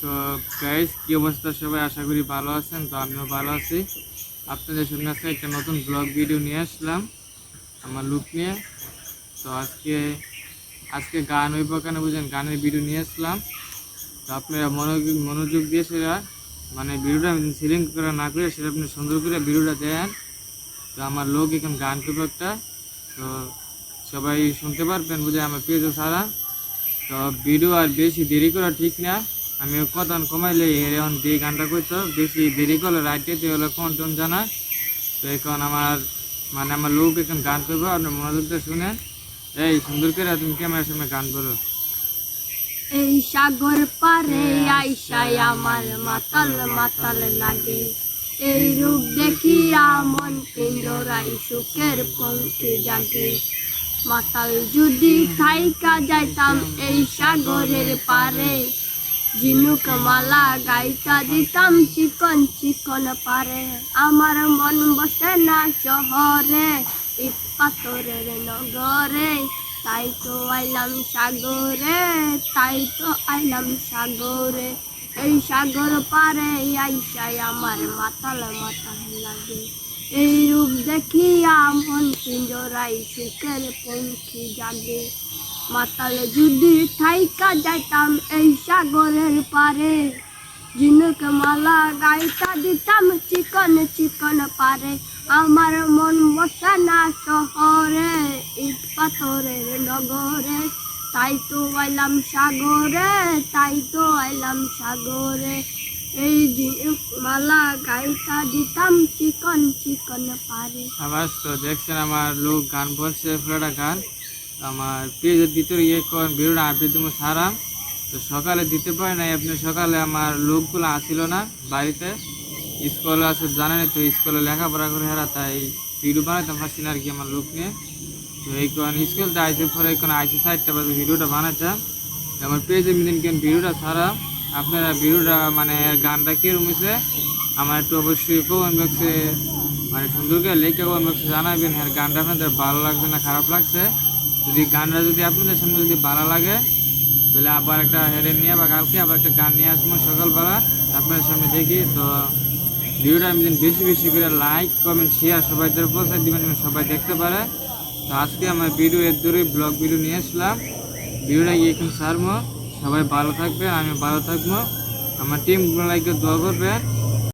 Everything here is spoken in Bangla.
তো গাইস, কি অবস্থা সবাই? আশা করি ভালো আছেন। তো আমিও ভালো আছি। আপনাদের সামনে আজকে একটা নতুন ব্লগ ভিডিও নিয়ে আসলাম আমার লুক নিয়ে। তো আজকে আজকে গান হইব কেন বুঝেন, গানের ভিডিও নিয়ে আসলাম। তো আপনারা মনোযোগ দিয়ে সেটা মানে ভিডিওটা সিলিং করা না করে সেটা আপনি সুন্দর করে ভিডিওটা দেন। তো আমার লোক এখন গান করবো একটা, তো সবাই শুনতে পারবেন বুঝে আমার পেজও ছাড়া। তো ভিডিও আর বেশি দেরি করা ঠিক না। আমি কথা কমাইলে এখন দিয়ে গানটা করতো, বেশি দেরি করলে রাইতে হলো কোন টোন জানা। তো এখন আমার লোক এখন গান করবো, আপনার মনোযোগটা শুনে এই সুন্দর করে তুমি ক্যামেরার সামনে গান করো। এই সাগর পারে আইসাই আমার মাতাল মাতাল লাগে, এই রূপ দেখিয়া মন পিঞ্জরাই সুখের পঙ্ক্তি জাগে। মাতাল যদি থাইকা যাইতাম এই সাগরের পারে, ঝিনুক মালা গাইতা দিতাম চিকন চিকন পারে। আমার মন বসে না শহরে, ইট পাথরের নগরে, তাই তো আইলাম সাগরে, তাই তো আইলাম সাগরে। এই সাগর পারে আইসাই আমার মাতাল মাতাল লাগে, এই রূপ দেখিয়া মন পিঞ্জরাই সুখের পঙ্খী জাগে। মাতাল যদি থাইকা যাইতাম এই সাগরের পারে, ঝিনুক মালা গাইতা দিতাম চিকন চিকন পারে। আমার মন বসে না শহরে, ইট পাথরের নগরে, তাই তো আইলাম সাগরে, তাই তো আইলাম সাগরে। এই ঝিনুক মালা গাইতা দিতাম চিকন চিকন পারে। আবার তো দেখছেন আমার লোক গান বলছে পুরোটা গান। আমার পেজের ভিতরে ভিডিওটা আপডেট দিব সারা। তো সকালে দিতে পারে নাই, আপনি সকালে আমার লোকগুলো আসিল না বাড়িতে, স্কুলে আছে জানেন তো, স্কুলে লেখাপড়া করে হেরা, তাই ভিডিও বানাইতাম পারছি না আর কি আমার লোক নিয়ে। তো এই স্কুলতে আইসে পরে এখন আইসি 4টা বাজে ভিডিওটা বানাচ্ছা। আমার পেজে মিদিন কেন ভিডিওটা ছাড়া, আপনারা ভিডিওটা মানে গানটা কীরকম হয়েছে আমার একটু অবশ্যই কমেন্ট বক্সে মানে সুন্দর করে লেখা কমেন্ট বক্সে জানাবেন। হ্যাঁ, গানটা আপনাদের ভালো লাগছে না খারাপ লাগছে। যদি গানটা যদি আপনাদের সামনে যদি ভালো লাগে তাহলে আবার একটা হেরে নিয়ে বা কালকে আবার একটা গান নিয়ে আসবো সকালবেলা আপনাদের সামনে দেখি। তো ভিডিওটা আমি বেশি বেশি করে লাইক কমেন্ট শেয়ার সবাই পৌঁছায় দিবেন, সবাই দেখতে পারে। তো আজকে আমার ভিডিও এর দূরে ব্লগ ভিডিও নিয়ে আসলাম। ভিডিওটা গিয়ে এখন ছাড়বো। সবাই ভালো থাকবে, আমি ভালো থাকবো, আমার টিমগুলো লাইকে দোয়া করবে।